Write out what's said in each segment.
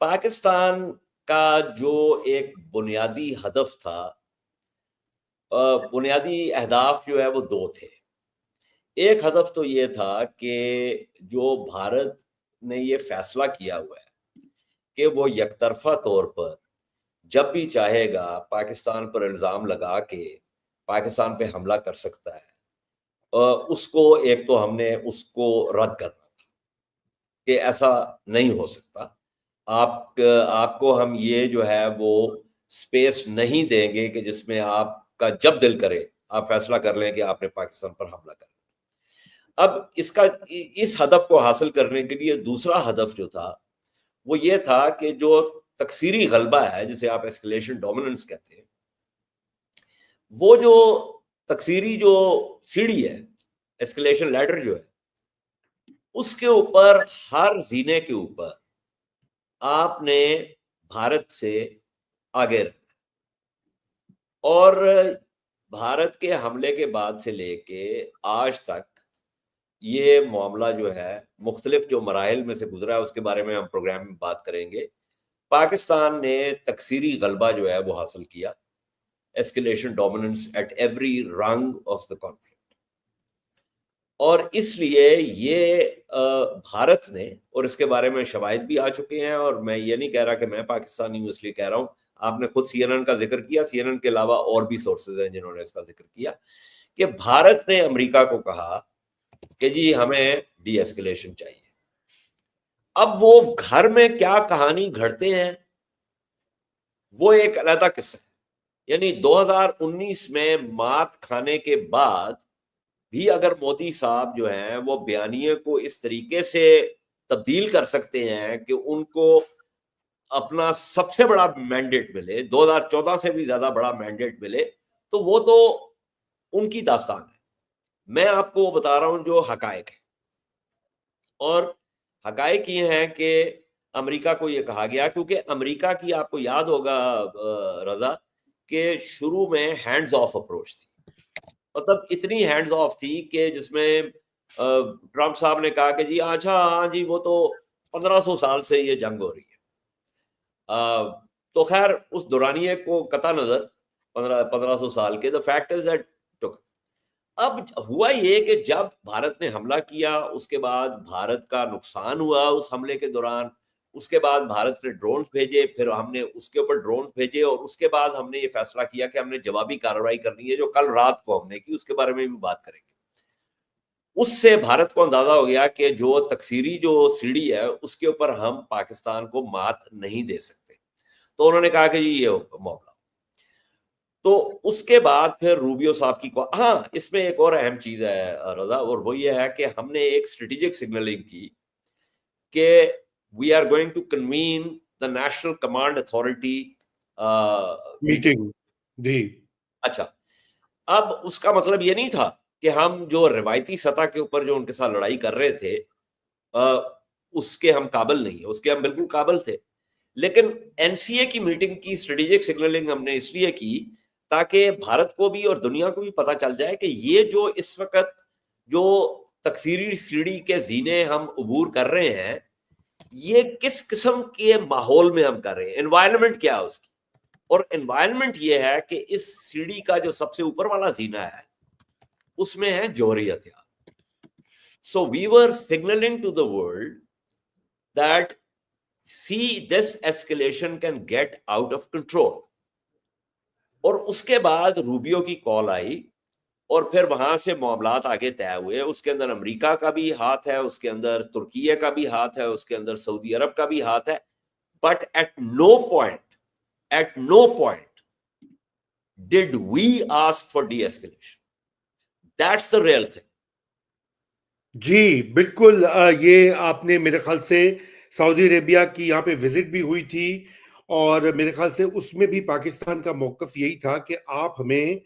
پاکستان کا جو ایک بنیادی ہدف تھا، بنیادی اہداف جو ہے وہ دو تھے. ایک ہدف تو یہ تھا کہ جو بھارت نے یہ فیصلہ کیا ہوا ہے کہ وہ یک طرفہ طور پر جب بھی چاہے گا پاکستان پر الزام لگا کے پاکستان پہ حملہ کر سکتا ہے، اس کو ایک تو ہم نے اس کو رد کرنا تھا کہ ایسا نہیں ہو سکتا. آپ کو ہم یہ جو ہے وہ سپیس نہیں دیں گے کہ جس میں آپ کا جب دل کرے آپ فیصلہ کر لیں کہ آپ نے پاکستان پر حملہ کرنا. اب اس ہدف کو حاصل کرنے کے لیے دوسرا ہدف جو تھا وہ یہ تھا کہ جو تکثیری غلبہ ہے جسے آپ ایسکلیشن ڈومیننس کہتے ہیں، وہ جو تکثیری جو سیڑھی ہے، ایسکلیشن لیڈر جو ہے، اس کے اوپر ہر زینے کے اوپر آپ نے بھارت سے آگے رہنا، اور بھارت کے حملے کے بعد سے لے کے آج تک یہ معاملہ جو ہے مختلف جو مراحل میں سے گزرا ہے اس کے بارے میں ہم پروگرام میں بات کریں گے. پاکستان نے تکثیری غلبہ جو ہے وہ حاصل کیا، ایسکلیشن ڈومیننس ایٹ ایوری رنگ آف دا کانفلکٹ. اور اس لیے یہ بھارت نے، اور اس کے بارے میں شواہد بھی آ چکے ہیں، اور میں یہ نہیں کہہ رہا کہ میں پاکستانی ہوں اس لیے کہہ رہا ہوں، آپ نے خود سی این این کا ذکر کیا، سی این این کے علاوہ اور بھی سورسز ہیں جنہوں نے اس کا ذکر کیا کہ بھارت نے امریکہ کو کہا کہ جی ہمیں ڈی ایسکلیشن چاہیے. اب وہ گھر میں کیا کہانی گھڑتے ہیں وہ ایک علیحدہ قصہ ہے. یعنی 2019 میں مات کھانے کے بعد بھی اگر مودی صاحب جو ہیں وہ بیانیے کو اس طریقے سے تبدیل کر سکتے ہیں کہ ان کو اپنا سب سے بڑا مینڈیٹ ملے، 2014 سے بھی زیادہ بڑا مینڈیٹ ملے، تو وہ تو ان کی داستان ہے. میں آپ کو بتا رہا ہوں جو حقائق ہے، اور حقائق یہ ہیں کہ امریکہ کو یہ کہا گیا، کیونکہ امریکہ کی آپ کو یاد ہوگا رضا کہ شروع میں ہینڈز آف اپروچ تھی، مطلب اتنی ہینڈز آف تھی کہ جس میں ٹرمپ صاحب نے کہا کہ جی اچھا ہاں جی وہ تو 1500 سال سے یہ جنگ ہو رہی ہے. تو خیر اس دورانیے کو قطع نظر 1500 سال کے، the fact is that اب ہوا یہ کہ جب بھارت نے حملہ کیا اس کے بعد بھارت کا نقصان ہوا اس حملے کے دوران، اس کے بعد بھارت نے ڈرونز بھیجے، پھر ہم نے اس کے اوپر ڈرونز بھیجے، اور اس کے بعد ہم نے یہ فیصلہ کیا کہ ہم نے جوابی کارروائی کرنی ہے جو کل رات کو ہم نے کی، اس کے بارے میں بھی بات کریں گے. اس سے بھارت کو اندازہ ہو گیا کہ جو تکثیری جو سیڑھی ہے اس کے اوپر ہم پاکستان کو مات نہیں دے سکتے. تو انہوں نے کہا کہ جی یہ معاملہ. تو اس کے بعد پھر روبیو صاحب کی ہاں اس میں ایک اور اہم چیز ہے رضا، اور وہ یہ ہے کہ ہم نے ایک اسٹریٹجک سگنلنگ کی کہ we are going to convene the national command authority meeting. جی اچھا، اب اس کا مطلب یہ نہیں تھا کہ ہم جو روایتی سطح کے اوپر جو ان کے ساتھ لڑائی کر رہے تھے اس کے ہم قابل نہیں ہیں، اس کے ہم بالکل قابل تھے. لیکن این سی اے کی میٹنگ کی اسٹریٹجک سگنلنگ ہم نے اس لیے کی تاکہ بھارت کو بھی اور دنیا کو بھی پتہ چل جائے کہ یہ جو اس وقت جو تکثیری سیڑھی کے زینے ہم عبور کر رہے ہیں یہ کس قسم کے ماحول میں ہم کر رہے ہیں، انوائرمنٹ کیا ہے اس کی. اور انوائرمنٹ یہ ہے کہ اس سیڑھی کا جو سب سے اوپر والا زینہ ہے اس میں ہے جوہری ہتھیار. So we were signalling to the world that see this escalation can get out of control. اور اس کے بعد روبیو کی کال آئی اور پھر وہاں سے معاملات آگے طے ہوئے. اس کے اندر امریکہ کا بھی ہاتھ ہے، اس کے اندر ترکیہ کا بھی ہاتھ ہے، اس کے اندر سعودی عرب کا بھی ہاتھ ہے. But at no point did we ask for de-escalation. That's the real thing. جی بالکل. یہ آپ نے میرے خیال سے سعودی عربیہ کی یہاں پہ وزٹ بھی ہوئی تھی، اور میرے خیال سے اس میں بھی پاکستان کا موقف یہی تھا کہ آپ ہمیں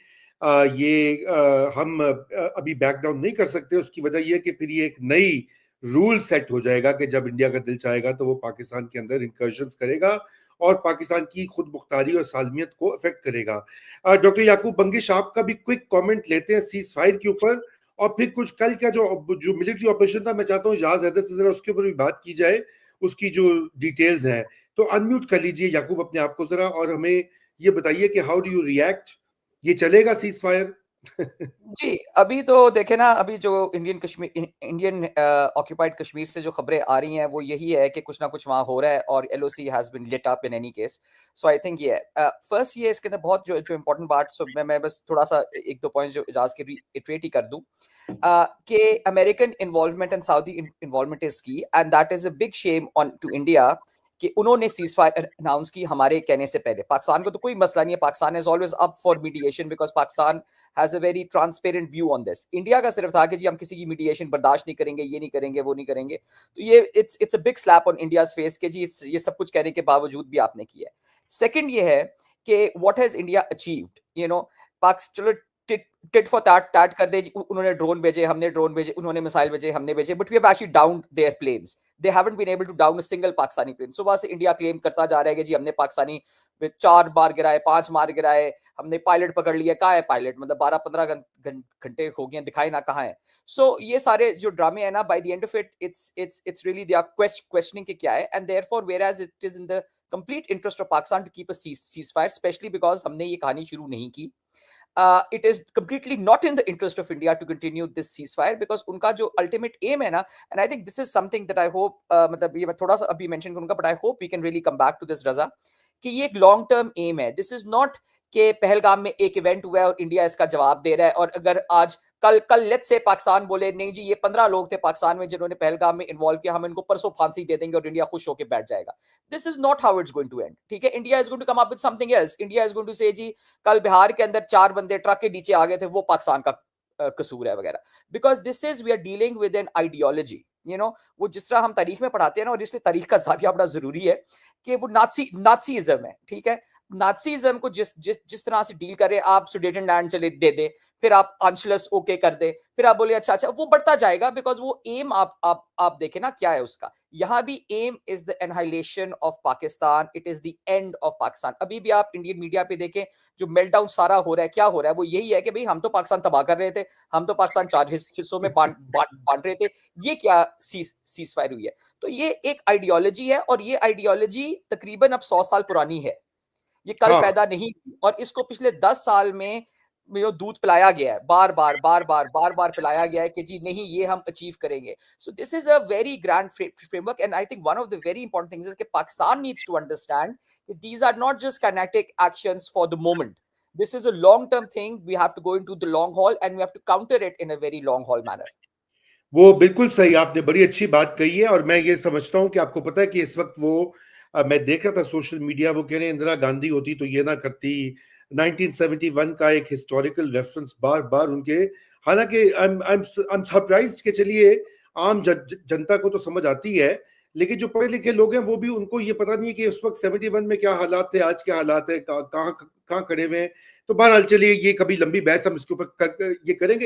ہم ابھی بیک ڈاؤن نہیں کر سکتے. اس کی وجہ یہ کہ پھر یہ ایک نئی رول سیٹ ہو جائے گا کہ جب انڈیا کا دل چاہے گا تو وہ پاکستان کے اندر انکرشنز کرے گا اور پاکستان کی خود مختاری اور سالمیت کو افیکٹ کرے گا. ڈاکٹر یعقوب بنگش آپ کا بھی کوئک کامنٹ لیتے ہیں سیز فائر کے اوپر، اور پھر کچھ کل کا جو ملٹری آپریشن تھا میں چاہتا ہوں اجاز حیدر سے ذرا اس کے اوپر بھی بات کی جائے. اس کی جو ڈیٹیلز ہیں. تو انمیوٹ کر لیجئے یعقوب اپنے آپ کو ذرا اور ہمیں یہ بتائیے کہ ہاؤ ڈو یو ریئیکٹ. یہ چلے گا سیز فائر؟ جی ابھی تو دیکھیں نا, ابھی جو انڈین آکوپائڈ کشمیر سے جو خبریں آ رہی ہیں وہ یہی ہے کہ کچھ نہ کچھ وہاں ہو رہا ہے اور L O C has been lit up in any case. So I think یہ ہے فرسٹ, یہ اس کے اندر بہت جو امپورٹنٹ بات, سو میں بس تھوڑا سا ایک دو پوائنٹ جو اجاز کے ریٹریٹ ہی کر دوں کہ American involvement and Saudi involvement is key, and that is a big shame on to India کہ انہوں نے سیز فائر اناؤنس کی ہمارے کہنے سے پہلے. پاکستان کو تو کوئی مسئلہ نہیں ہے, Pakistan is always up for mediation because Pakistan has a very transparent view on this. India کا صرف تھا کہ جی ہم کسی کی میڈیشن برداشت نہیں کریں گے, یہ نہیں کریں گے, وہ نہیں کریں گے. تو یہ it's a big slap on India's face کہ جی یہ سب کچھ کہنے کے باوجود بھی آپ نے کیا ہے. سیکنڈ یہ ہے کہ what has India achieved, you know, چلو ٹٹ فار ٹیٹ کر دے, انہوں نے ڈرون بھیجے, ہم نے ڈرون بھیجے, انہوں نے میسائل بھیجے, ہم نے بھیجے, but we have actually downed their planes. They haven't been able to down a single Pakistani plane. صبح سے انڈیا کلیم کرتا جا رہا ہے کہ جی ہم نے پاکستانی 4 مار گرائے, 5 مار گرائے, ہم نے پائلٹ پکڑ لیا. کہاں ہے پائلٹ؟ مطلب 12-15 گھنٹے ہو گئے, دکھائے نہ کہاں ہے. سو یہ سارے جو ڈرامے ہیں نا, by the end of it it's really they are questioning کہ کیا ہے, and therefore whereas it is in the complete interest of Pakistan to keep a ceasefire, especially because ہم نے یہ کہانی شروع نہیں کی. It is completely not in the interest of India to continue this ceasefire because ان کا جو ultimate aim ہے نا, and I think this is something that I hope مطلب یہ میں تھوڑا سا ابھی mention کروں گا, but I hope we can really come back to this, Raza, کہ یہ ایک لانگ ٹرم ایم ہے. دس از ناٹ کہ پہلگام میں ایک ایونٹ ہوا ہے اور انڈیا اس کا جواب دے رہا ہے, اور اگر آج کل لیٹ سے پاکستان بولے نہیں جی یہ 15 لوگ تھے پاکستان میں جنہوں نے پہلگام میں انوالو کیا, ہم ان کو پرسوں پھانسی دے دیں گے اور انڈیا خوش ہو کے بیٹھ جائے گا. This is not how it's going to end. ٹھیک ہے, India is going to come up with something else. India is going to say جی کل بہار کے اندر 4 بندے ٹرک کے نیچے آ گئے تھے, وہ پاکستان کا قصور ہے وغیرہ, because this is we are dealing with an ideology. You know, وہ جس طرح ہم تاریخ میں پڑھاتے ہیں نا, اور اس لیے تاریخ کا زاویہ بڑا ضروری ہے کہ وہ نازیزم ہے. ٹھیک ہے, نازیزم کو جس طرح سے ڈیل کرے, آپ سوڈیٹن لینڈ چلے دے دیں, پھر آپ انشلس اوکے کر دیں, پھر آپ بولے اچھا وہ بڑھتا جائے گا, بیکاز وہ ایم آپ دیکھیں نا کیا ہے اس کا. یہاں بھی aim is the annihilation of Pakistan, it is the end of Pakistan. ابھی بھی آپ انڈین میڈیا پہ دیکھیں جو میلٹ ڈاؤن سارا ہو رہا ہے, کیا ہو رہا ہے, وہ یہی ہے کہ بھئی ہم تو پاکستان تباہ کر رہے تھے, ہم تو پاکستان 4 حصوں میں بانٹ رہے تھے, یہ کیا سیز فائر ہوئی ہے. تو یہ ایک آئیڈیالوجی ہے, اور یہ آئیڈیالوجی تقریباً اب 100 سال پرانی ہے, یہ کل پیدا نہیں, اور اس کو پچھلے 10 سال میں دودھ پلایا گیا ہے, بار بار پلایا گیا ہے کہ جی نہیں یہ ہم اچیو کریں گے. So this is a very grand framework, and I think one of the very important things is کہ پاکستان نیڈس ٹو انڈرسٹینڈ کہ these are not just kinetic actions for the moment. This is a long term thing. We have to go into the long haul and we have to counter it in a very long haul manner. وہ بالکل صحیح, آپ نے بڑی اچھی بات کہی ہے, اور میں یہ سمجھتا ہوں کہ آپ کو پتا ہے کہ اس وقت وہ میں دیکھ رہا تھا سوشل میڈیا, وہ کہہ رہے ہیں اندرا گاندھی ہوتی تو یہ نہ کرتی. 1971 کا ایک ہسٹوریکل ریفرنس بار بار ان کے, حالانکہ I'm surprised کہ چلیے عام جنتا کو تو سمجھ آتی ہے, لیکن جو پڑھے لکھے لوگ ہیں وہ بھی, ان کو یہ پتا نہیں ہے کہ اس وقت 71 میں کیا حالات تھے, آج کیا حالات ہیں, کہاں کھڑے ہوئے ہیں. تو بہرحال چلیے یہ کبھی لمبی بحث ہم اس کے اوپر یہ کریں گے.